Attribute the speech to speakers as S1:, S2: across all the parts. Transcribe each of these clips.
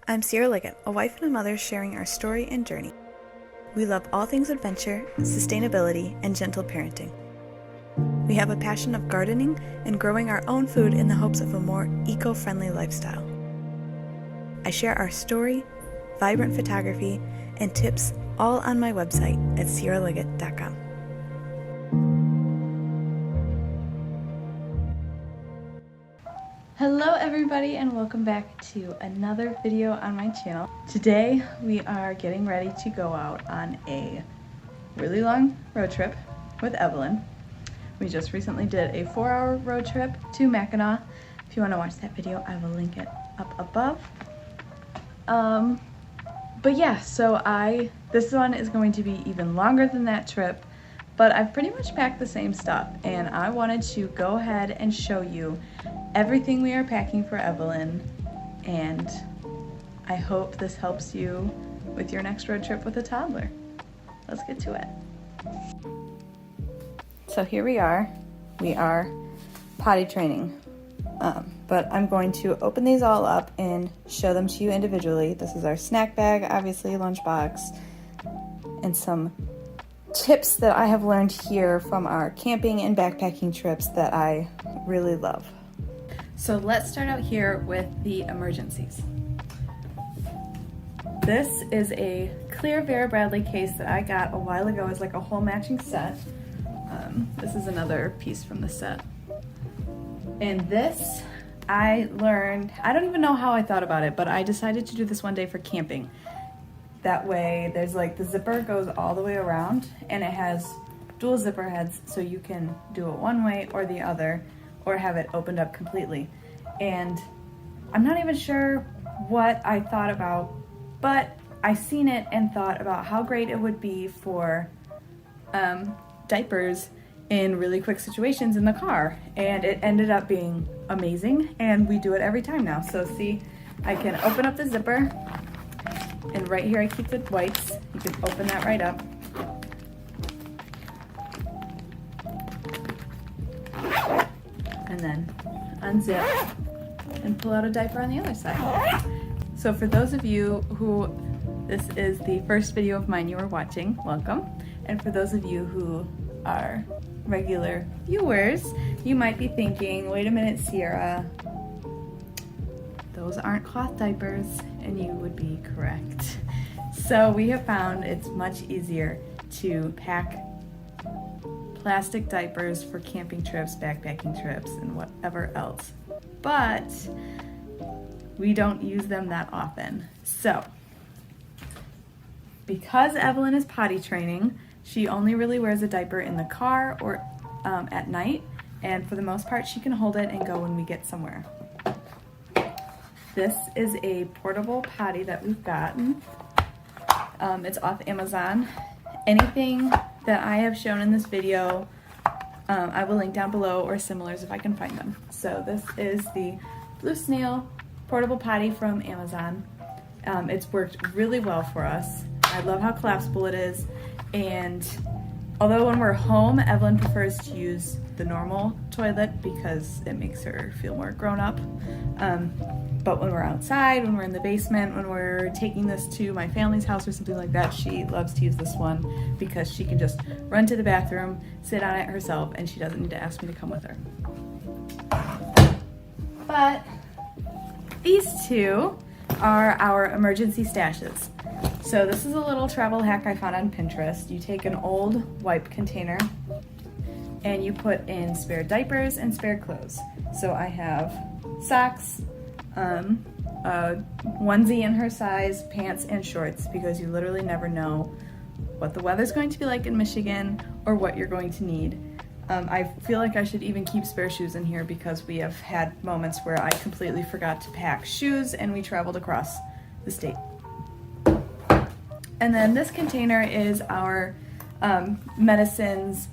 S1: I'm Sierra Liggett, a wife and a mother sharing our story and journey. We love all things adventure, sustainability, and gentle parenting. We have a passion of gardening and growing our own food in the hopes of a more eco-friendly lifestyle. I share our story, vibrant photography, and tips all on my website at sierraliggett.com. Hello everybody and welcome back to another video on my channel. Today we are getting ready to go out on a really long road trip with Evelyn. We just recently did a 4-hour road trip to Mackinac. If you want to watch that video, I will link it up above. But yeah, so this one is going to be even longer than that trip, but I've pretty much packed the same stuff and I wanted to go ahead and show you everything we are packing for Evelyn, and I hope this helps you with your next road trip with a toddler. Let's get to it. So here we are potty training, but I'm going to open these all up and show them to you individually. This is our snack bag, obviously lunchbox, and some tips that I have learned here from our camping and backpacking trips that I really love. So let's start out here with the emergencies. This is a clear Vera Bradley case that I got a while ago as like a whole matching set. This is another piece from the set. And this, I learned, I don't even know how I thought about it, but I decided to do this one day for camping. That way there's like the zipper goes all the way around and it has dual zipper heads, so you can do it one way or the other, or have it opened up completely. And I'm not even sure what I thought about, but I seen it and thought about how great it would be for diapers in really quick situations in the car, and it ended up being amazing, and we do it every time now. So see, I can open up the zipper, and right here I keep the wipes. You can open that right up. And then unzip and pull out a diaper on the other side. So for those of you who this is the first video of mine you are watching, welcome. And for those of you who are regular viewers, you might be thinking, wait a minute, Sierra, those aren't cloth diapers, and you would be correct. So we have found it's much easier to pack plastic diapers for camping trips, backpacking trips, and whatever else. But we don't use them that often. So, because Evelyn is potty training, she only really wears a diaper in the car or at night, and for the most part she can hold it and go when we get somewhere. This is a portable potty that we've gotten. It's off Amazon. Anything that I have shown in this video, I will link down below, or similars if I can find them. So this is the Blue Snail portable potty from Amazon. It's worked really well for us. I love how collapsible it is, and although when we're home, Evelyn prefers to use the normal toilet because it makes her feel more grown up. But when we're outside, when we're in the basement, when we're taking this to my family's house or something like that, she loves to use this one because she can just run to the bathroom, sit on it herself, and she doesn't need to ask me to come with her. But these two are our emergency stashes. So this is a little travel hack I found on Pinterest. You take an old wipe container and you put in spare diapers and spare clothes. So I have socks, a onesie in her size, pants, and shorts, because you literally never know what the weather's going to be like in Michigan or what you're going to need. I feel like I should even keep spare shoes in here because we have had moments where I completely forgot to pack shoes and we traveled across the state. And then this container is our medicines,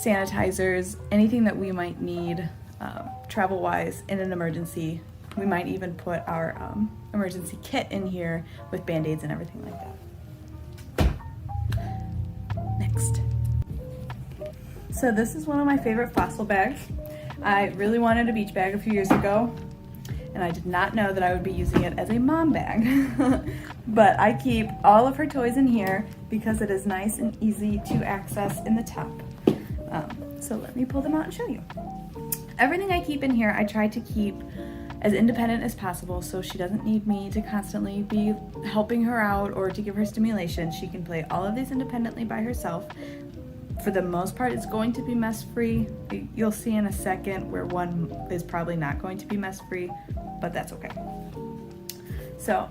S1: sanitizers, anything that we might need travel-wise in an emergency. We might even put our emergency kit in here with Band-Aids and everything like that. Next. So this is one of my favorite fossil bags. I really wanted a beach bag a few years ago, and I did not know that I would be using it as a mom bag. But I keep all of her toys in here because it is nice and easy to access in the top. So let me pull them out and show you. Everything I keep in here, I try to keep as independent as possible so she doesn't need me to constantly be helping her out or to give her stimulation. She can play all of these independently by herself. For the most part, it's going to be mess-free. You'll see in a second where one is probably not going to be mess-free, but that's okay. So,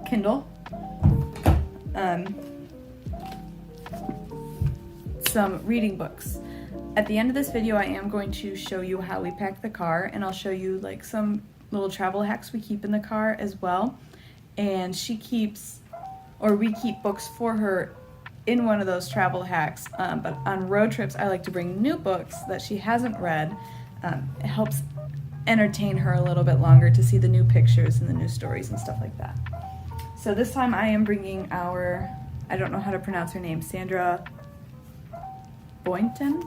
S1: Kindle, some reading books. At the end of this video, I am going to show you how we pack the car, and I'll show you like some little travel hacks we keep in the car as well. And she keeps, or we keep books for her in one of those travel hacks, but on road trips I like to bring new books that she hasn't read. It helps entertain her a little bit longer to see the new pictures and the new stories and stuff like that. So this time I am bringing our, I don't know how to pronounce her name, Sandra Boynton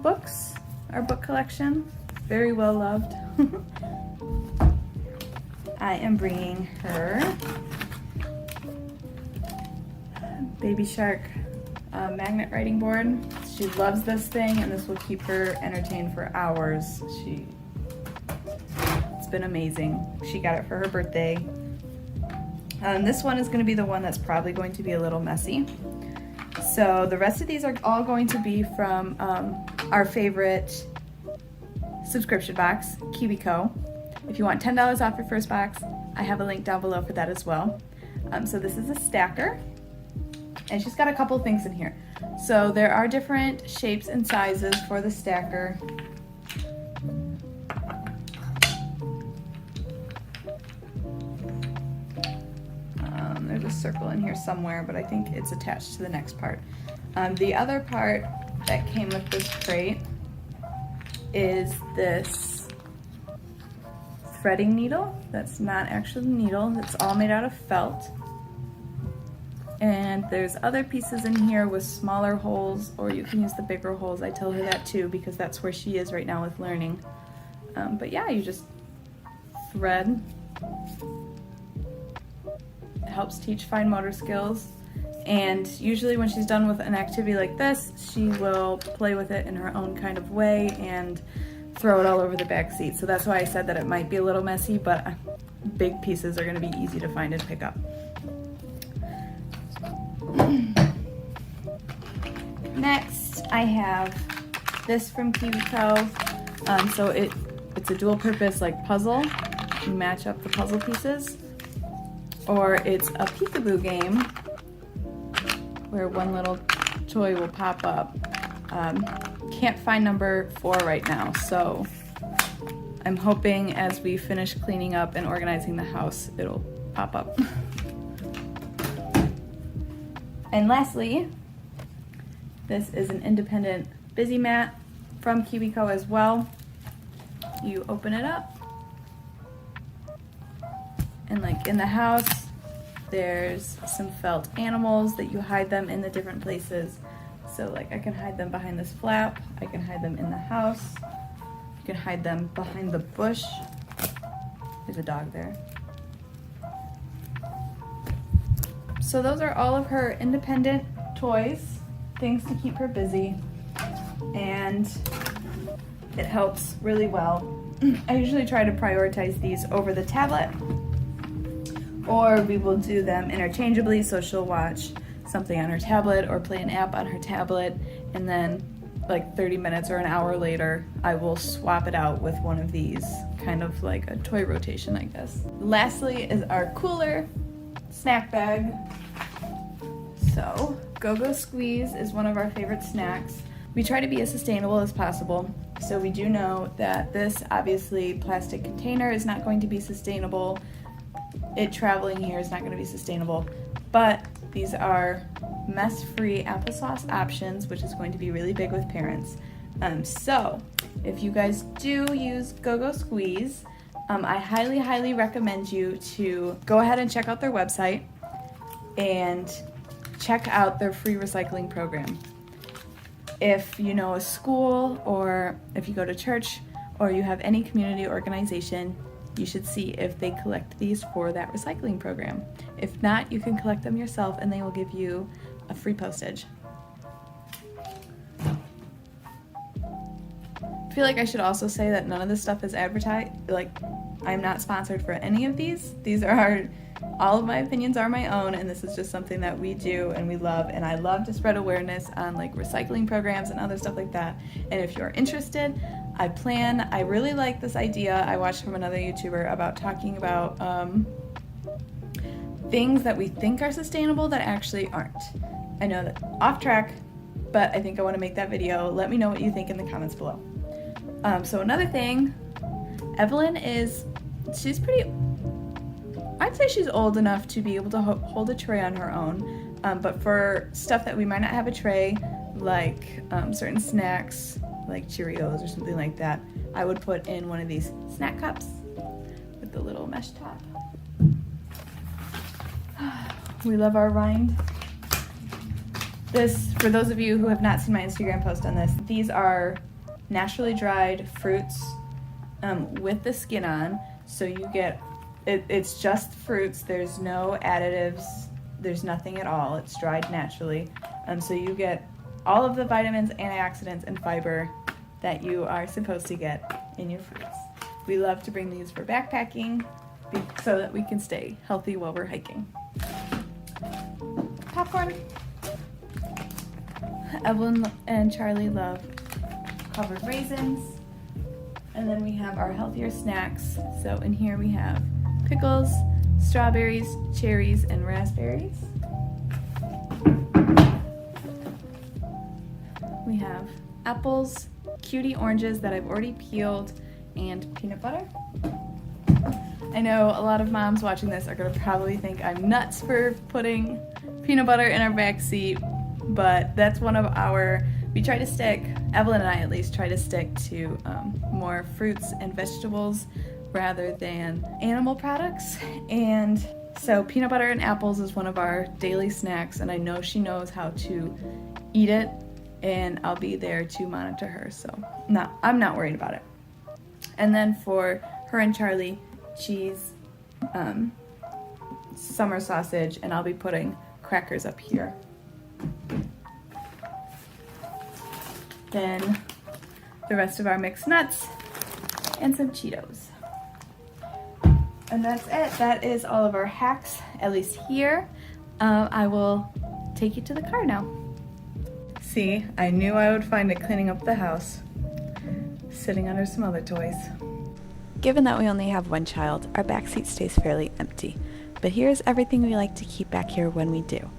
S1: books, our book collection, very well loved. I am bringing her Baby Shark magnet writing board. She loves this thing, and this will keep her entertained for hours. It's been amazing. She got it for her birthday. This one is going to be the one that's probably going to be a little messy. So the rest of these are all going to be from our favorite subscription box, KiwiCo. If you want $10 off your first box, I have a link down below for that as well. So this is a stacker, and she's got a couple things in here. So there are different shapes and sizes for the stacker. There's a circle in here somewhere, but I think it's attached to the next part. The other part that came with this crate is this threading needle. That's not actually a needle, it's all made out of felt. And there's other pieces in here with smaller holes, or you can use the bigger holes. I tell her that too because that's where she is right now with learning. But yeah, you just thread. It helps teach fine motor skills. And usually when she's done with an activity like this, she will play with it in her own kind of way and throw it all over the back seat. So that's why I said that it might be a little messy, but big pieces are going to be easy to find and pick up. Next, I have this from KiwiCo. So it's a dual purpose like puzzle. You match up the puzzle pieces. Or it's a peekaboo game where one little toy will pop up. Can't find number 4 right now, so I'm hoping as we finish cleaning up and organizing the house, it'll pop up. And lastly, this is an independent busy mat from KiwiCo as well. You open it up, and like in the house, there's some felt animals that you hide them in the different places. So like I can hide them behind this flap, I can hide them in the house, you can hide them behind the bush. There's a dog there. So those are all of her independent toys, things to keep her busy, and it helps really well. I usually try to prioritize these over the tablet, or we will do them interchangeably, so she'll watch something on her tablet or play an app on her tablet, and then like 30 minutes or an hour later, I will swap it out with one of these, kind of like a toy rotation like this. Lastly is our cooler snack bag. So, Go-Go Squeeze is one of our favorite snacks. We try to be as sustainable as possible. So we do know that this, obviously, plastic container is not going to be sustainable. It traveling here is not going to be sustainable. But these are mess-free applesauce options, which is going to be really big with parents. So, if you guys do use Go-Go Squeeze, I highly, highly recommend you to go ahead and check out their website and check out their free recycling program. If you know a school, or if you go to church, or you have any community organization, you should see if they collect these for that recycling program. If not, you can collect them yourself and they will give you a free postage. I feel like I should also say that none of this stuff is advertised. Like, I'm not sponsored for any of these. All of my opinions are my own, and this is just something that we do and we love, and I love to spread awareness on like recycling programs and other stuff like that. And if you're interested, I really like this idea I watched from another YouTuber about talking about things that we think are sustainable that actually aren't. I know that off track, but I think I want to make that video. Let me know what you think in the comments below. So another thing, Evelyn she's pretty, I'd say she's old enough to be able to hold a tray on her own, but for stuff that we might not have a tray, like certain snacks, like Cheerios or something like that, I would put in one of these snack cups with the little mesh top. We love our rind. This, for those of you who have not seen my Instagram post on this, these are naturally dried fruits with the skin on, so you get, it's just fruits, there's no additives, there's nothing at all, it's dried naturally, so you get all of the vitamins, antioxidants, and fiber that you are supposed to get in your fruits. We love to bring these for backpacking so that we can stay healthy while we're hiking. Popcorn. Evelyn and Charlie love covered raisins. And then we have our healthier snacks. So in here we have pickles, strawberries, cherries, and raspberries. We have apples, cutie oranges that I've already peeled, and peanut butter. I know a lot of moms watching this are gonna probably think I'm nuts for putting peanut butter in our back seat, but that's one of our, we try to stick, Evelyn and I at least try to stick to more fruits and vegetables rather than animal products. And so peanut butter and apples is one of our daily snacks, and I know she knows how to eat it, and I'll be there to monitor her, so I'm not worried about it. And then for her and Charlie, cheese, summer sausage, and I'll be putting crackers up here. Then the rest of our mixed nuts and some Cheetos. And that's it. That is all of our hacks, at least here. I will take you to the car now. See, I knew I would find it cleaning up the house, sitting under some other toys. Given that we only have one child, our backseat stays fairly empty, but here's everything we like to keep back here when we do.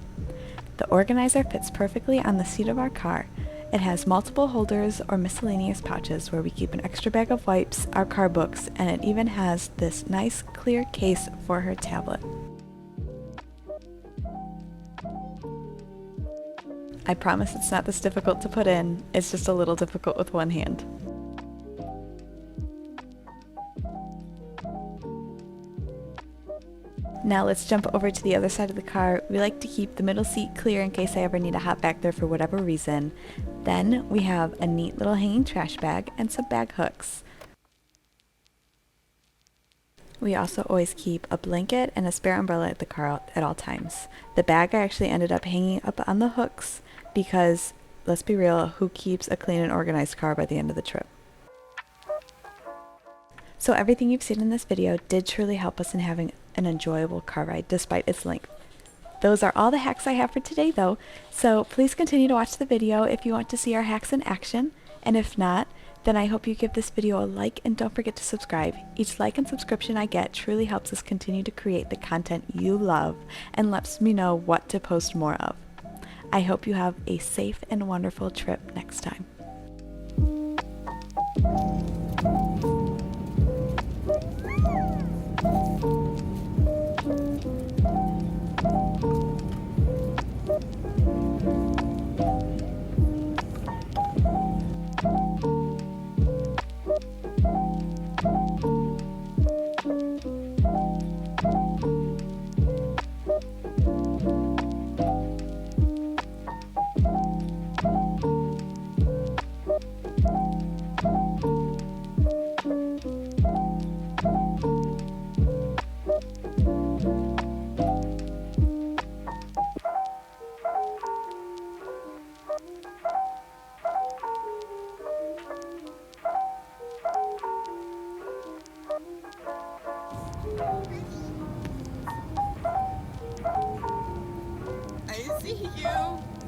S1: The organizer fits perfectly on the seat of our car. It has multiple holders or miscellaneous pouches where we keep an extra bag of wipes, our car books, and it even has this nice clear case for her tablet. I promise it's not this difficult to put in, it's just a little difficult with one hand. Now let's jump over to the other side of the car. We like to keep the middle seat clear in case I ever need to hop back there for whatever reason. Then we have a neat little hanging trash bag and some bag hooks. We also always keep a blanket and a spare umbrella at the car at all times. The bag I actually ended up hanging up on the hooks because, let's be real, who keeps a clean and organized car by the end of the trip? So everything you've seen in this video did truly help us in having an enjoyable car ride despite its length. Those are all the hacks I have for today though, so please continue to watch the video if you want to see our hacks in action, and if not, then I hope you give this video a like and don't forget to subscribe. Each like and subscription I get truly helps us continue to create the content you love and lets me know what to post more of. I hope you have a safe and wonderful trip next time.
S2: I see you.